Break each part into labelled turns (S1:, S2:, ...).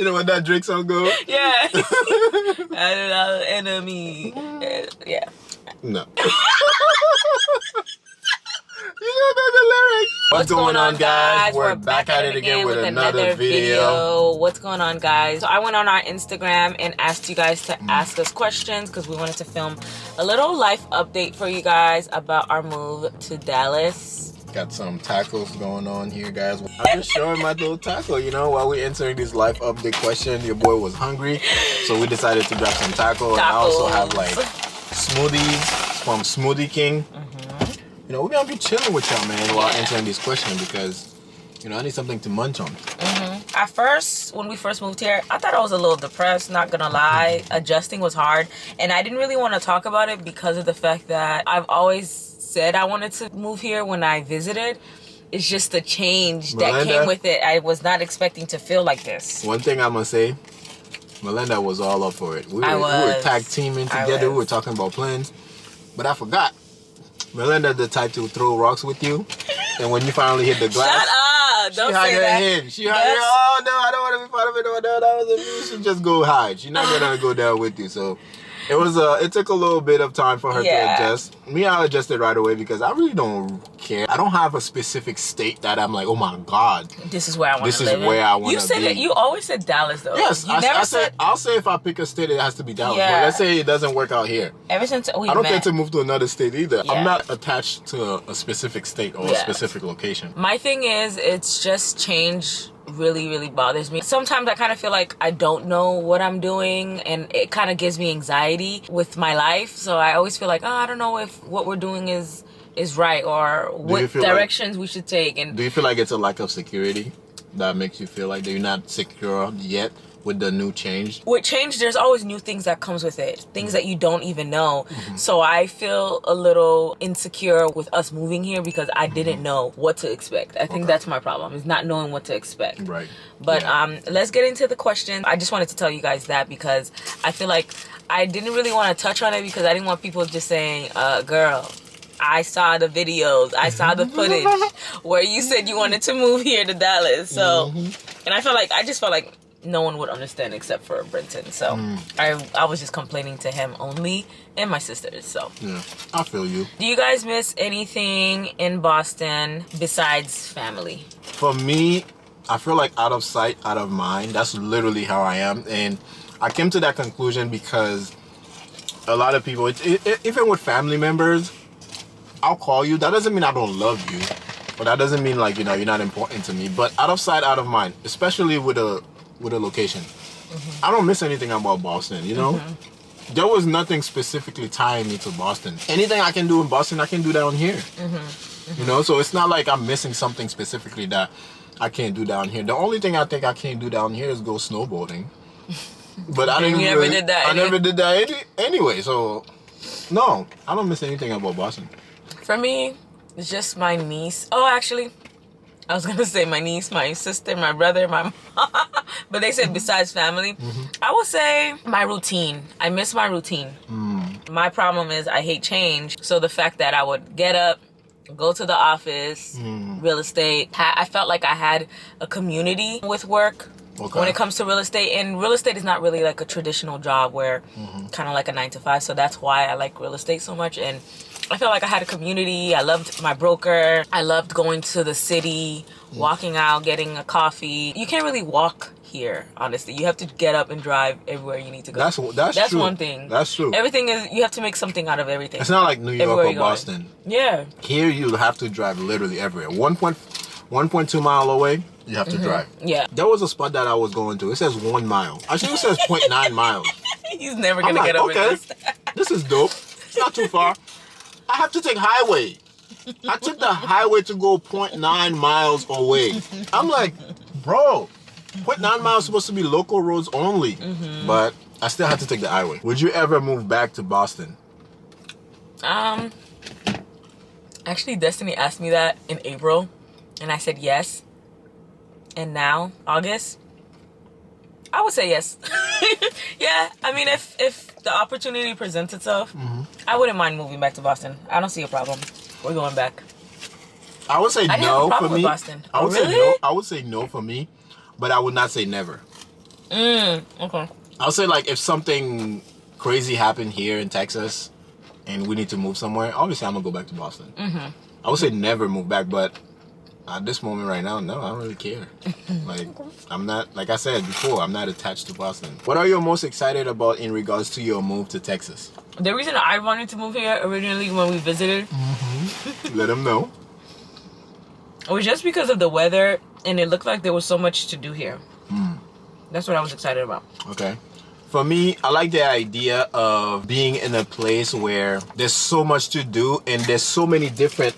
S1: You know what that Drake song goes?
S2: Yeah. Our enemy. Yeah.
S1: No. You don't know the lyrics. What's going on, guys? We're back at it again with another video.
S2: What's going on, guys? So I went on our Instagram and asked you guys to ask us questions because we wanted to film a little life update for you guys about our move to Dallas.
S1: Got some tacos going on here, guys. I'm just showing my little taco, you know, while we're answering this life update question. Your boy was hungry, so we decided to grab some taco. And I also have like smoothies from Smoothie King. You know, we're gonna be chilling with y'all, man, while answering these questions because, you know, I need something to munch on.
S2: At first, when we first moved here, I thought I was a little depressed, not gonna lie. Adjusting was hard, and I didn't really want to talk about it because of the fact that I've always said I wanted to move here when I visited. It's just the change that came with it. I was not expecting to feel like this.
S1: One thing I'm gonna say, Melinda was all up for it. We were tag teaming together. We were talking about plans, but I forgot. Melinda the type to throw rocks with you, and when you finally hit the glass,
S2: shut up! Don't say that.
S1: She hide her. Oh no, I don't want to be part of it. No, that was a she just go hide. She's not gonna go down with you. So it was. It took a little bit of time for her to adjust. Me, I adjusted right away because I really don't care. I don't have a specific state that I'm like, oh my god,
S2: this is where I want to live.
S1: This is where I want to be.
S2: You said it. You always said Dallas though.
S1: Yes,
S2: you never said.
S1: I'll say if I pick a state, it has to be Dallas.
S2: Yeah.
S1: But let's say it doesn't work out here.
S2: Ever since we
S1: I don't
S2: met,
S1: get to move to another state either.
S2: Yeah.
S1: I'm not attached to a specific state or a specific location.
S2: My thing is, it's just change really bothers me. Sometimes I kind of feel like I don't know what I'm doing, and it kind of gives me anxiety with my life. So I always feel like, oh, I don't know if what we're doing is right or what directions we should take. And
S1: do you feel like it's a lack of security that makes you feel like that you're not secure yet with the new change?
S2: With change, there's always new things that comes with it, things that you don't even know. So I feel a little insecure with us moving here because I didn't know what to expect. I think that's my problem, is not knowing what to expect.
S1: Right.
S2: But let's get into the question. I just wanted to tell you guys that because I feel like I didn't really want to touch on it because I didn't want people just saying, girl, I saw the videos, I saw the footage where you said you wanted to move here to Dallas. So, and I just felt like no one would understand except for Brenton. So I was just complaining to him only and my sisters. So
S1: yeah, I feel you.
S2: Do you guys miss anything in Boston besides family?
S1: For me, I feel like out of sight, out of mind. That's literally how I am. And I came to that conclusion because a lot of people, even with family members, I'll call you. That doesn't mean I don't love you, but that doesn't mean like, you know, you're not important to me. But out of sight, out of mind, especially with a location. I don't miss anything about Boston, you know? There was nothing specifically tying me to Boston. Anything I can do in Boston, I can do down here. You know, so it's not like I'm missing something specifically that I can't do down here. The only thing I think I can't do down here is go snowboarding. But I never did that anyway, so no, I don't miss anything about Boston.
S2: For me, it's just my niece. Oh, actually, I was gonna say my niece, my sister, my brother, my mom, but they said besides family. I would say my routine. I miss my routine. My problem is I hate change. So the fact that I would get up, go to the office, real estate, I felt like I had a community with work. When it comes to real estate, and real estate is not really like a traditional job where kind of like a 9-to-5. So that's why I like real estate so much. And I felt like I had a community. I loved my broker. I loved going to the city, walking out, getting a coffee. You can't really walk here, honestly. You have to get up and drive everywhere you need to go. That's true. One thing.
S1: That's true.
S2: Everything is, you have to make something out of everything.
S1: It's not like New York or Boston.
S2: Yeah.
S1: Here you have to drive literally everywhere. 1.2 mile away, you have to drive.
S2: Yeah.
S1: There was a spot that I was going to. It says 1 mile. Actually, it says 0.9 miles.
S2: He's never going to get over this.
S1: This is dope. It's not too far. I have to take highway. I took the highway to go 0.9 miles away. I'm like, bro, 0.9 miles is supposed to be local roads only. But I still had to take the highway. Would you ever move back to Boston?
S2: Actually, Destiny asked me that in April. And I said yes. And now, August, I would say yes. Yeah, I mean, if the opportunity presents itself, I wouldn't mind moving back to Boston. I don't see a problem. We're going back.
S1: I would say no for me.
S2: Boston.
S1: I would
S2: really?
S1: say no. I would say no for me, but I would not say never.
S2: Okay.
S1: I'll say like if something crazy happened here in Texas and we need to move somewhere, obviously I'm gonna go back to Boston. I would say never move back, but at this moment right now, no, I don't really care. Like I'm not, like I said before, I'm not attached to Boston. What are you most excited about in regards to your move to Texas?
S2: The reason I wanted to move here originally when we visited
S1: Let them know.
S2: was just because of the weather, and it looked like there was so much to do here. That's what I was excited about.
S1: Okay. For me, I like the idea of being in a place where there's so much to do and there's so many different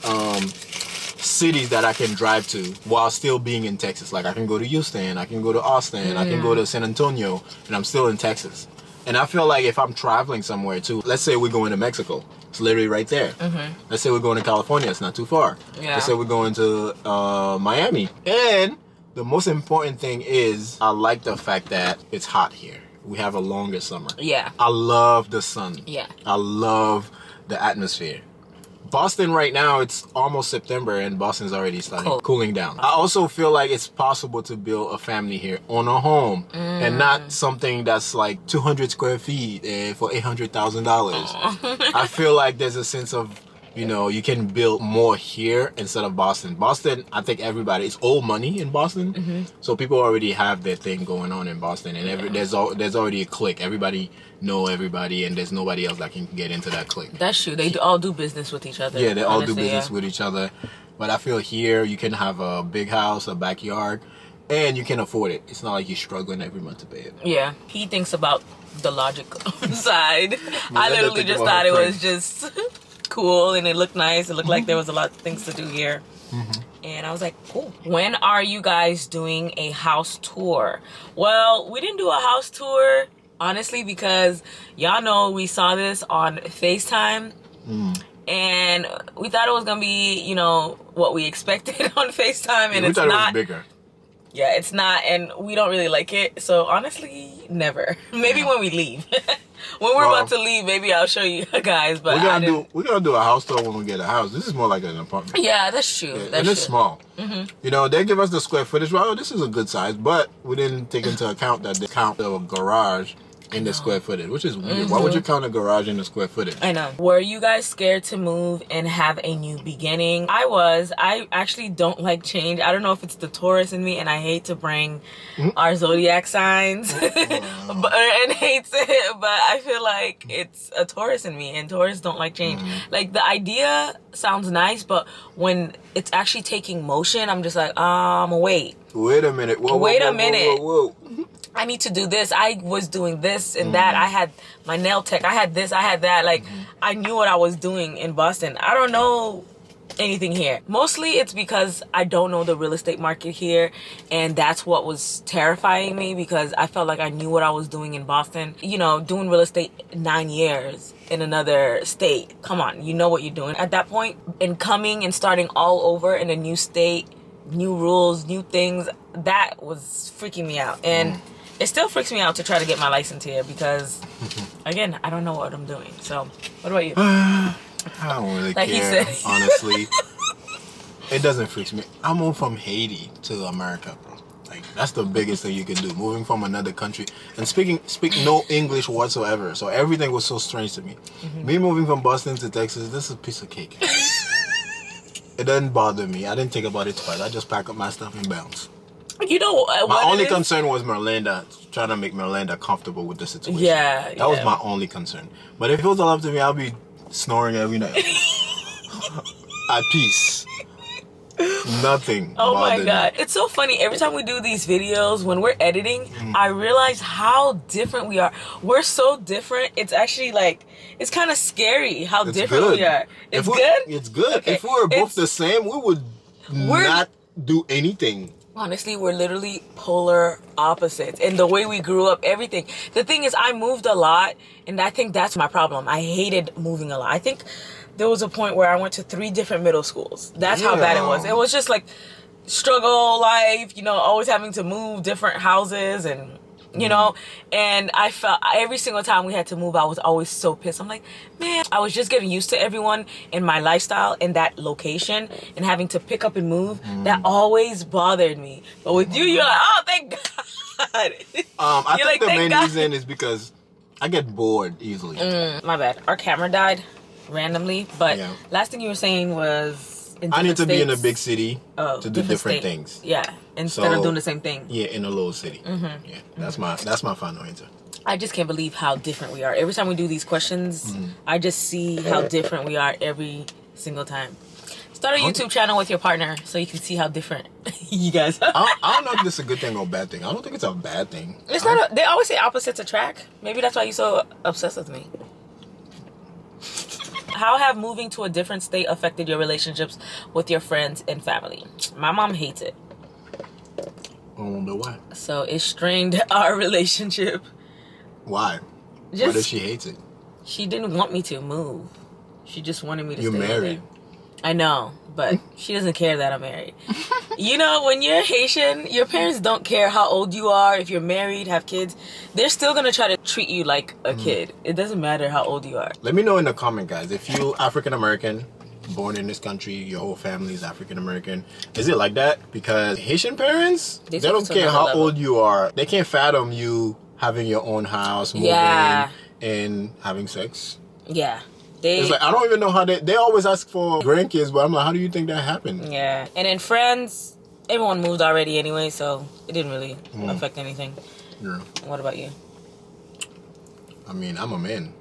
S1: cities that I can drive to while still being in Texas. Like I can go to Houston, I can go to Austin, I can go to San Antonio, and I'm still in Texas. And I feel like if I'm traveling somewhere too, let's say we're going to Mexico, it's literally right there. Let's say we're going to California, it's not too far.
S2: Yeah.
S1: Let's say we're going to Miami. And the most important thing is I like the fact that it's hot here. We have a longer summer.
S2: Yeah.
S1: I love the sun.
S2: Yeah.
S1: I love the atmosphere. Boston right now, it's almost September and Boston's already starting cooling down. I also feel like it's possible to build a family here on a home and not something that's like 200 square feet for $800,000. I feel like there's a sense of, you know, you can build more here instead of Boston. Boston, I think everybody, it's old money in Boston. So people already have their thing going on in Boston, and there's already a clique. Everybody know everybody, and there's nobody else that can get into that clique.
S2: That's true. They all do business with each other.
S1: Yeah, they all do business with each other. But I feel here you can have a big house, a backyard, and you can afford it. It's not like you're struggling every month to pay it.
S2: Yeah, he thinks about the logic side. I literally just thought it was just cool and it looked nice. It looked like there was a lot of things to do here. And I was like, cool. When are you guys doing a house tour? Well, we didn't do a house tour, honestly, because y'all know we saw this on FaceTime. And we thought it was going to be, you know, what we expected on FaceTime. And
S1: we
S2: it's
S1: thought
S2: not.
S1: It was bigger.
S2: Yeah, it's not. And we don't really like it. So honestly, never. Maybe when we leave. When we're about to leave, maybe I'll show you guys. But
S1: we're gonna do a house tour when we get a house. This is more like an apartment.
S2: Yeah, that's true.
S1: Yeah, and it's small. You know, they give us the square footage. Well, this is a good size, but we didn't take into account that they count the garage in the square footage, which is weird. Why would you count a garage in the square footage?
S2: I know. Were you guys scared to move and have a new beginning? I was. I actually don't like change. I don't know if it's the Taurus in me, and I hate to bring our zodiac signs, and hates it, but I feel like it's a Taurus in me, and Taurus don't like change. Like, the idea sounds nice, but when it's actually taking motion, I'm just like, wait.
S1: Wait a minute.
S2: Wait a minute.
S1: Whoa.
S2: I need to do this. I was doing this and that. I had my nail tech. I had this. I had that. Like, I knew what I was doing in Boston. I don't know anything here. Mostly it's because I don't know the real estate market here. And that's what was terrifying me, because I felt like I knew what I was doing in Boston. You know, doing real estate 9 years in another state. Come on, you know what you're doing at that point. And coming and starting all over in a new state, new rules, new things, that was freaking me out. And it still freaks me out to try to get my license here because, again, I don't know what I'm doing. So, what about you?
S1: I don't really
S2: Like
S1: care,
S2: he said.
S1: honestly. It doesn't freak me. I moved from Haiti to America, bro. Like, that's the biggest thing you can do. Moving from another country and speak no English whatsoever. So everything was so strange to me. Me moving from Boston to Texas, this is a piece of cake. It doesn't bother me. I didn't think about it twice. I just pack up my stuff and bounce.
S2: You know what?
S1: My only concern was Merlinda, trying to make Merlinda comfortable with the situation.
S2: Yeah.
S1: That was my only concern. But if it was all up to me, I'll be snoring every night. At peace. Nothing.
S2: Oh my God. It's so funny. Every time we do these videos, when we're editing, I realize how different we are. We're so different. It's actually like, it's kind of scary how different we are. It's good?
S1: It's good.
S2: Okay.
S1: If we were both the same, we would not do anything.
S2: Honestly, we're literally polar opposites. And the way we grew up, everything. The thing is, I moved a lot, and I think that's my problem. I hated moving a lot. I think there was a point where I went to 3 different middle schools. That's how bad it was. It was just like struggle life, you know, always having to move different houses, and you know? And I felt every single time we had to move, I was always so pissed. I'm like, man, I was just getting used to everyone in my lifestyle in that location and having to pick up and move. That always bothered me. But with you, you're like, oh, thank God.
S1: I think the main reason is because I get bored easily.
S2: My bad. Our camera died randomly. But last thing you were saying was...
S1: I need to be in a big city to do different
S2: states.
S1: things.
S2: Yeah, instead of doing the same thing.
S1: Yeah, in a little city. Yeah, that's my final answer.
S2: I just can't believe how different we are. Every time we do these questions, I just see how different we are every single time. Start a YouTube channel with your partner so you can see how different you guys are.
S1: I don't know if this is a good thing or a bad thing. I don't think it's a bad thing.
S2: It's not. They always say opposites attract. Maybe that's why you're so obsessed with me. How have moving to a different state affected your relationships with your friends and family? My mom hates it.
S1: I wonder why.
S2: So it strained our relationship.
S1: Why? Why does she hate it?
S2: She didn't want me to move. She just wanted me to stay
S1: You're married.
S2: There. I know, but she doesn't care that I'm married. You know, when you're Haitian, your parents don't care how old you are. If you're married, have kids, they're still going to try to treat you like a kid. It doesn't matter how old you are.
S1: Let me know in the comment, guys. If you African-American, born in this country, your whole family is African-American, is it like that? Because Haitian parents, they don't care how old you are. They can't fathom you having your own house, moving and having sex.
S2: Yeah.
S1: It's like, I don't even know how they always ask for grandkids, but I'm like, how do you think that happened?
S2: Yeah. And then friends, everyone moved already anyway, so it didn't really affect anything.
S1: Yeah.
S2: What about you?
S1: I mean, I'm a man.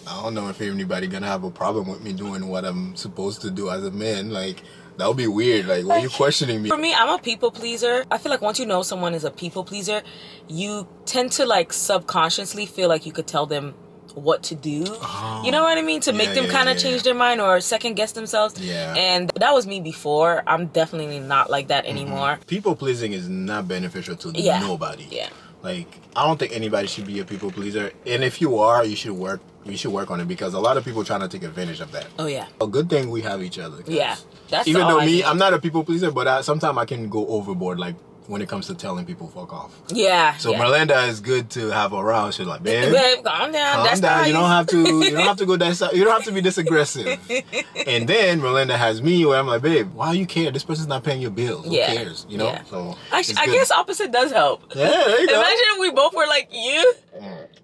S1: I don't know if anybody gonna have a problem with me doing what I'm supposed to do as a man. Like, that would be weird. Like, why are you questioning me?
S2: For me, I'm a people pleaser. I feel like once you know someone is a people pleaser, you tend to like subconsciously feel like you could tell them what to do. You know what I mean? To make them kind of change their mind or second guess themselves.
S1: Yeah.
S2: And that was me before. I'm definitely not like that anymore.
S1: People pleasing is not beneficial to nobody.
S2: Yeah.
S1: Like, I don't think anybody should be a people pleaser. And if you are, you should work on it, because a lot of people trying to take advantage of that.
S2: Oh yeah.
S1: A good thing we have each other.
S2: Yeah. That's
S1: even though I'm not a people pleaser, but sometimes I can go overboard. Like, when it comes to telling people fuck off.
S2: Yeah.
S1: So Melinda is good to have around. She's like, babe,
S2: calm down.
S1: Calm down. You don't have to go that side. You don't have to be this aggressive. And then Melinda has me where I'm like, babe, why do you care? This person's not paying your bills. Who cares? You know?
S2: Yeah.
S1: So
S2: I guess opposite does help.
S1: Yeah, there you go.
S2: Imagine if we both were like you.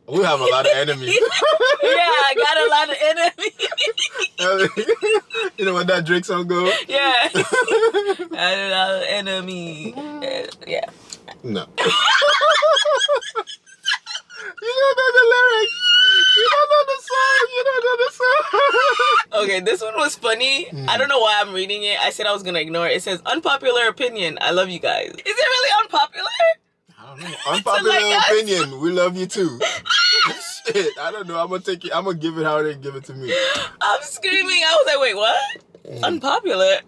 S1: We have a lot of enemies.
S2: I got a lot of enemies.
S1: You know what that Drake song goes?
S2: Yeah. I got a lot of enemies. Yeah.
S1: No. You don't know the lyrics. You don't know the song. You don't know the song.
S2: Okay, this one was funny. I don't know why I'm reading it. I said I was going to ignore it. It says, unpopular opinion. I love you guys. Is it really unpopular?
S1: I don't know. Unpopular opinion. We love you too. Shit. I don't know. I'm going to take it. I'm going to give it how they give it to me.
S2: I'm screaming. I was like, wait, what? Unpopular?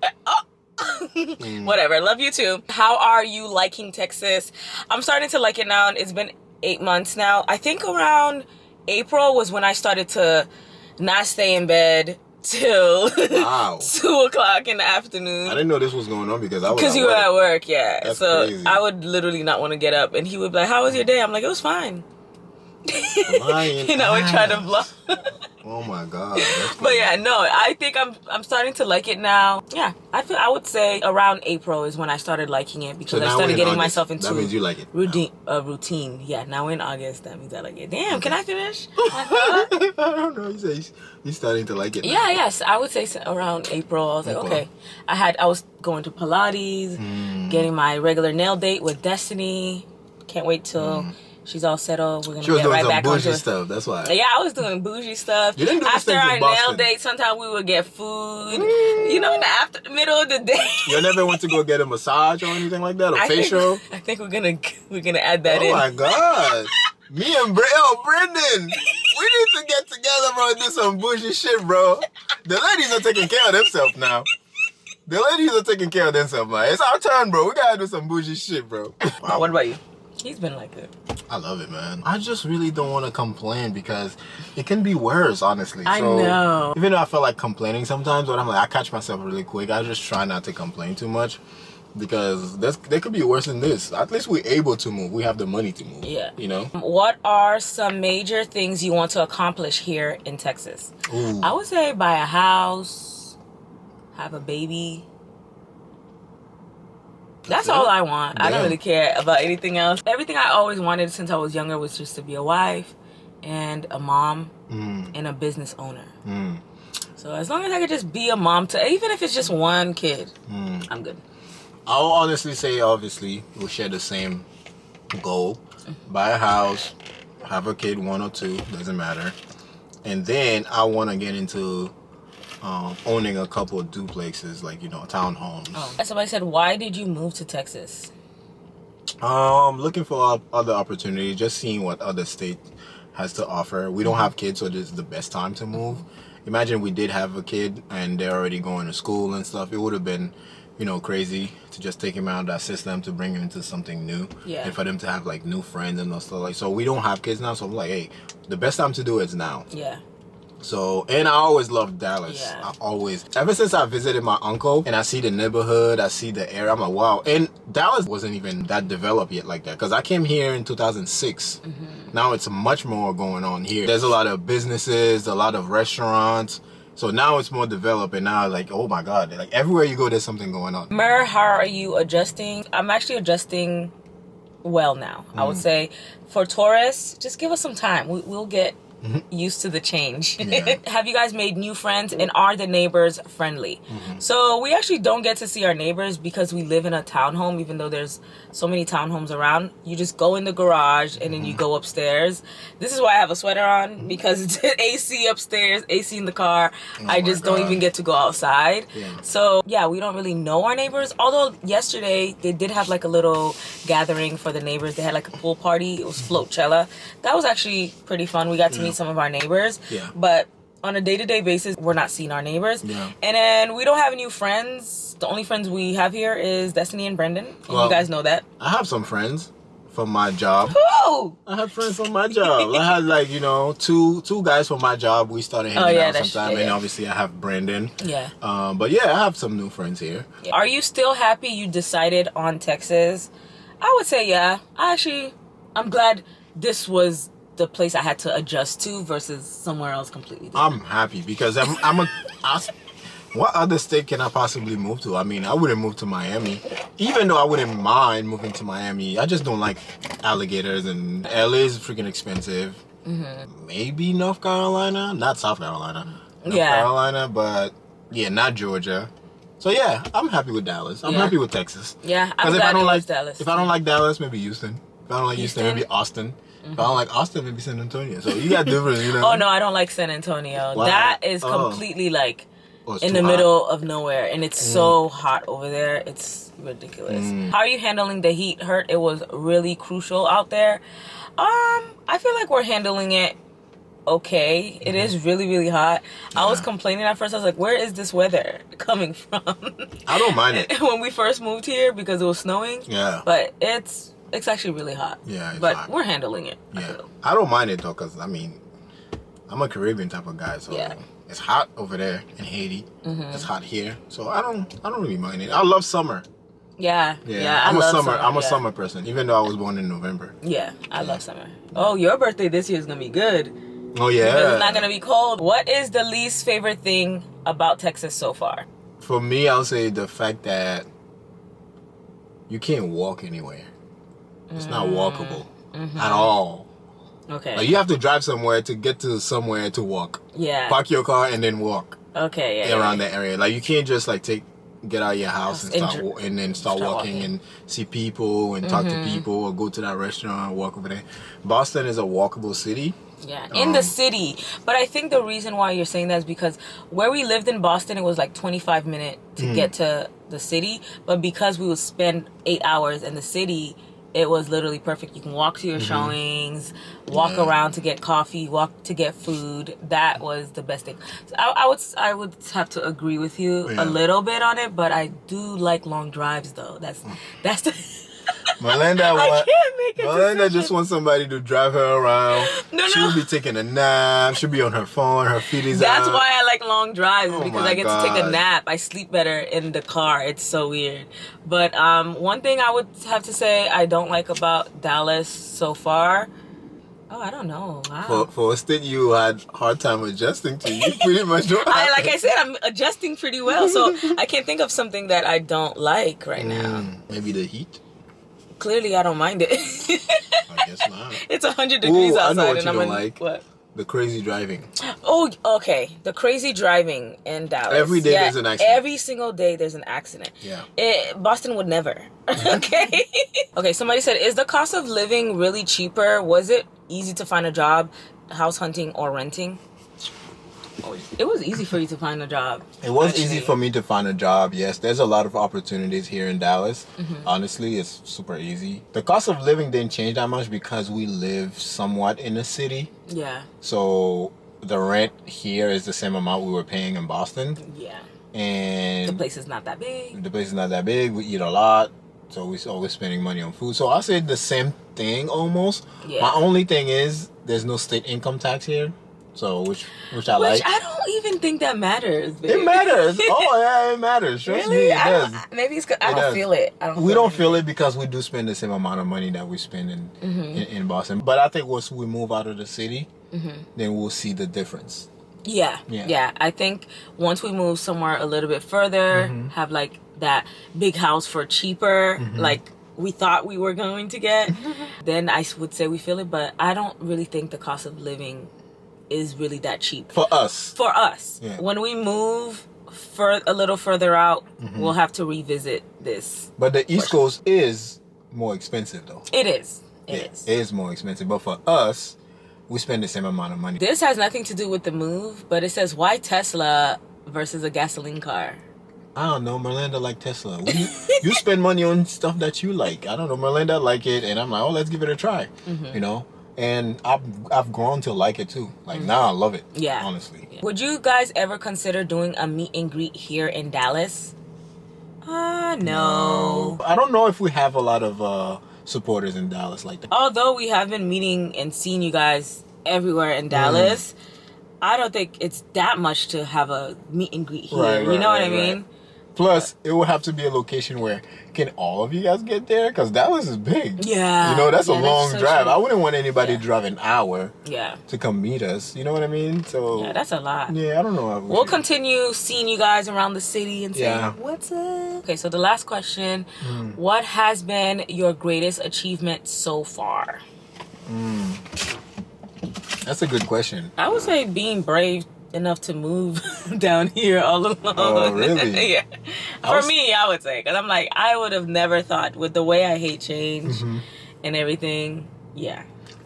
S2: Whatever. Love you too. How are you liking Texas? I'm starting to like it now. It's been 8 months now. I think around April was when I started to not stay in bed till 2 o'clock in the afternoon.
S1: I didn't know this was going on because
S2: you were at work. Yeah.
S1: That's
S2: so
S1: crazy.
S2: I would literally not want to get up, and he would be like, how was your day? I'm like, it was fine. And I would try to vlog.
S1: Oh my God.
S2: But yeah, no, I think I'm starting to like it now. Yeah, I would say around April is when I started liking it, because I started getting myself into
S1: that means you like it
S2: routine. Yeah, now we're in August, that means I like it. Damn, can I finish?
S1: I don't know. You say you're starting to like it now.
S2: Yeah, yes, I would say around April. I was like, okay. I was going to Pilates, getting my regular nail date with Destiny. Can't wait till she's all settled. We're gonna get right back onto
S1: bougie stuff. That's why.
S2: Yeah, I was doing bougie stuff.
S1: You didn't do
S2: after our nail
S1: Boston.
S2: date, sometimes we would get food. You know, in the middle of the day.
S1: You never went to go get a massage or anything like that, or facial?
S2: I think we're gonna add that in.
S1: Oh my God. Me and Brendan, we need to get together, bro, and do some bougie shit, bro. The ladies are taking care of themselves now. The ladies are taking care of themselves, man. It's our turn, bro. We gotta do some bougie shit, bro.
S2: Wow, what about you? He's been like it.
S1: I love it, man. I just really don't want to complain because it can be worse, honestly.
S2: I know.
S1: Even though I feel like complaining sometimes, but I'm like, I catch myself really quick. I just try not to complain too much. because there could be worse than this. At least we're able to move. We have the money to move.
S2: Yeah.
S1: You know?
S2: What are some major things you want to accomplish here in Texas?
S1: Ooh.
S2: I would say buy a house, have a baby. That's all I want.
S1: Damn.
S2: I don't really care about anything else. Everything I always wanted since I was younger was just to be a wife and a mom and a business owner. So as long as I could just be a mom to, even if it's just one kid, I'm good.
S1: I'll honestly say, obviously, we'll share the same goal. Buy a house, have a kid, 1 or 2, doesn't matter. And then I want to get into owning a couple of duplexes, like, townhomes.
S2: Oh. Somebody said, why did you move to Texas?
S1: Looking for other opportunities, just seeing what other state has to offer. We don't have kids, so this is the best time to move. Imagine we did have a kid and they're already going to school and stuff. It would have been, crazy to just take him out of that system to bring him into something new.
S2: Yeah.
S1: And for them to have like new friends and stuff like. So we don't have kids now, so I'm like, hey, the best time to do it is now.
S2: Yeah.
S1: So, and I always loved Dallas.
S2: Yeah.
S1: Ever since I visited my uncle and I see the neighborhood, I see the area, I'm like, wow. And Dallas wasn't even that developed yet like that. Because I came here in 2006. Now it's much more going on here. There's a lot of businesses, a lot of restaurants. So now it's more developed, and now like, oh my God, like everywhere you go, there's something going on.
S2: Mir, how are you adjusting? I'm actually adjusting well now. I would say for Taurus, just give us some time. We'll get used to the change.
S1: Yeah.
S2: Have you guys made new friends, and are the neighbors friendly? So we actually don't get to see our neighbors because we live in a townhome, even though there's so many townhomes around. You just go in the garage and then you go upstairs. This is why I have a sweater on, because it's AC upstairs, AC in the car. I just don't even get to go outside. So yeah, we don't really know our neighbors. Although yesterday they did have like a little gathering for the neighbors. They had like a pool party. It was Floatcella. That was actually pretty fun. We got to meet some of our neighbors. But on a day-to-day basis, we're not seeing our neighbors. And then we don't have new friends. The only friends we have here is Destiny and Brendan. And you guys know that.
S1: I have some friends from my job.
S2: Who?
S1: I have friends from my job. I had like, two guys from my job. We started hanging out sometime. And obviously I have Brendan. But yeah, I have some new friends here.
S2: Are you still happy you decided on Texas? I would say yeah. I'm glad this was the place I had to adjust to versus somewhere else completely different.
S1: I'm happy because what other state can I possibly move to? I mean, I wouldn't move to Miami. Even though I wouldn't mind moving to Miami, I just don't like alligators, and LA is freaking expensive. Maybe North Carolina, not South Carolina. North Carolina, but yeah, not Georgia. So yeah, I'm happy with Dallas. I'm happy with Texas.
S2: Yeah, I'm glad it was Dallas.
S1: If I don't like Dallas, maybe Houston. If I don't like Houston, maybe Austin. If I don't like Austin, maybe San Antonio. So you got different,
S2: Oh no, I don't like San Antonio.
S1: Wow.
S2: That is completely like in the
S1: hot.
S2: Middle of nowhere, and it's so hot over there. It's ridiculous. How are you handling the heat? Hurt? It was really crucial out there. I feel like we're handling it okay. It is really, really hot. I was complaining at first. I was like, where is this weather coming from?
S1: I don't mind it.
S2: When we first moved here because it was snowing. But it's actually really hot. But hot. We're handling it.
S1: I don't mind it though, because I mean, I'm a Caribbean type of guy, so it's hot over there in Haiti. It's hot here, so I don't really mind it. I love summer. I'm a summer person, even though I was born in November.
S2: I love summer. Oh, your birthday this year is gonna be good.
S1: Oh yeah,
S2: because it's not gonna be cold. What is the least favorite thing about Texas so far?
S1: For me, I'll say the fact that you can't walk anywhere. It's not walkable at all. Okay. Like you have to drive somewhere to get to somewhere to walk. Park your car and then walk.
S2: Okay.
S1: Around that area, like you can't just like get out of your house and then start walking and see people and talk to people or go to that restaurant and walk over there. Boston is a walkable city.
S2: In the city. But I think the reason why you're saying that is because where we lived in Boston, it was like 25 minutes to get to the city. But because we would spend 8 hours in the city, it was literally perfect. You can walk to your showings, walk around to get coffee, walk to get food. That was the best thing. So I would have to agree with you a little bit on it, but I do like long drives though. That's the
S1: Melinda,
S2: I can't make a
S1: Melinda
S2: decision.
S1: just wants somebody to drive her around.
S2: No.
S1: She'll be taking a nap. She'll be on her phone. Her feet is
S2: That's
S1: up.
S2: why I like long drives,
S1: Oh
S2: because
S1: my
S2: I get to take a
S1: God.
S2: nap. I sleep better in the car. It's so weird. But one thing I would have to say I don't like about Dallas so far. Oh, I don't know. Wow.
S1: For a state you had hard time adjusting to, you pretty much don't have
S2: Like I said, I'm adjusting pretty well, so I can't think of something that I don't like right now.
S1: Maybe the heat?
S2: Clearly, I don't mind it.
S1: I guess not.
S2: It's 100 degrees
S1: Ooh, I
S2: outside,
S1: know what
S2: and
S1: you
S2: I'm
S1: don't
S2: in
S1: like.
S2: what?
S1: The crazy driving.
S2: Oh, okay. The crazy driving in Dallas.
S1: Every day there's an accident.
S2: Every single day there's an accident.
S1: Yeah.
S2: Boston would never. Okay. Okay, somebody said, is the cost of living really cheaper? Was it easy to find a job, house hunting, or renting? It was easy for you to find a job.
S1: It was
S2: actually.
S1: easy for me to find a job, yes. There's a lot of opportunities here in Dallas. Honestly, it's super easy. The cost of living didn't change that much because we live somewhat in the city.
S2: Yeah.
S1: So the rent here is the same amount we were paying in Boston.
S2: Yeah.
S1: And
S2: The place is not that big.
S1: the place is not that big. We eat a lot. So we're always spending money on food. So I'll say the same thing almost.
S2: Yeah.
S1: My only thing is there's no state income tax here. So which I like.
S2: Which I don't even think that matters, babe.
S1: It matters. Oh yeah, it matters. Trust me,
S2: Really?
S1: it does.
S2: Maybe it's 'cause I
S1: It
S2: don't
S1: does.
S2: feel it.
S1: We don't feel it because we do spend the same amount of money that we spend in Boston. But I think once we move out of the city, then we'll see the difference.
S2: Yeah. I think once we move somewhere a little bit further, have like that big house for cheaper, like we thought we were going to get, then I would say we feel it. But I don't really think the cost of living is really that cheap
S1: For us.
S2: for us.
S1: Yeah.
S2: When we move a little further out, we'll have to revisit this.
S1: But the East Coast is more expensive though.
S2: It is. It is.
S1: It is more expensive. But for us, we spend the same amount of money.
S2: This has nothing to do with the move, but it says, why Tesla versus a gasoline car?
S1: I don't know, Melinda like Tesla. You spend money on stuff that you like. I don't know, Melinda like it, and I'm like, oh, let's give it a try. You know, and I've grown to like it too. Like now, I love it.
S2: Yeah,
S1: honestly.
S2: Yeah. Would you guys ever consider doing a meet and greet here in Dallas? No.
S1: I don't know if we have a lot of supporters in Dallas like that.
S2: Although we have been meeting and seeing you guys everywhere in Dallas, I don't think it's that much to have a meet and greet here.
S1: Right,
S2: you know what I
S1: right.
S2: mean?
S1: Plus, it will have to be a location where can all of you guys get there? Because Dallas is big.
S2: Yeah.
S1: You know, that's a
S2: Yeah,
S1: long
S2: so
S1: drive.
S2: true.
S1: I wouldn't want anybody to drive an hour
S2: Yeah.
S1: to come meet us. You know what I mean? So
S2: Yeah, that's a lot.
S1: yeah, I don't know.
S2: We'll continue seeing you guys around the city and saying,
S1: Yeah.
S2: what's up? Okay, so the last question. What has been your greatest achievement so far?
S1: That's a good question.
S2: I would say being brave enough to move down here all alone.
S1: Oh, really?
S2: Yeah. For me, I would say. Because I'm like, I would have never thought with the way I hate change and everything. Yeah.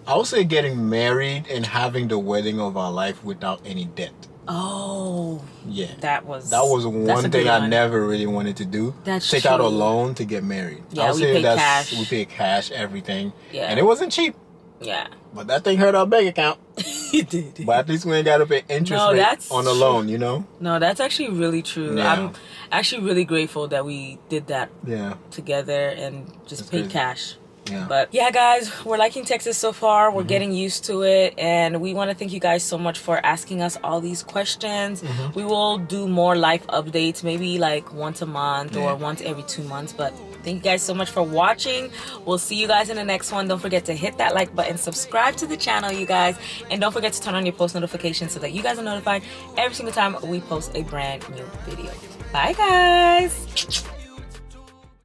S1: I would say getting married and having the wedding of our life without any debt.
S2: Oh.
S1: Yeah.
S2: That was
S1: That was
S2: that's a
S1: one
S2: good
S1: thing I
S2: one.
S1: never really wanted to do.
S2: That's
S1: Take out a
S2: true.
S1: loan to get married.
S2: Yeah,
S1: I would
S2: we
S1: say
S2: paid cash.
S1: We paid cash, everything.
S2: Yeah.
S1: And it wasn't cheap.
S2: Yeah.
S1: But that thing hurt our bank account.
S2: It did.
S1: But at least we ain't got to pay interest
S2: No,
S1: rate
S2: that's
S1: on the
S2: true.
S1: loan, you know?
S2: No, that's actually really true.
S1: Yeah.
S2: I'm actually really grateful that we did that
S1: Yeah.
S2: together and just
S1: That's
S2: paid
S1: crazy.
S2: cash.
S1: Yeah.
S2: But yeah, guys, we're liking Texas so far. We're getting used to it. And we want to thank you guys so much for asking us all these questions. We will do more life updates, maybe like once a month or once every 2 months. But thank you guys so much for watching. We'll see you guys in the next one. Don't forget to hit that like button, subscribe to the channel, you guys. And don't forget to turn on your post notifications so that you guys are notified every single time we post a brand new video. Bye, guys.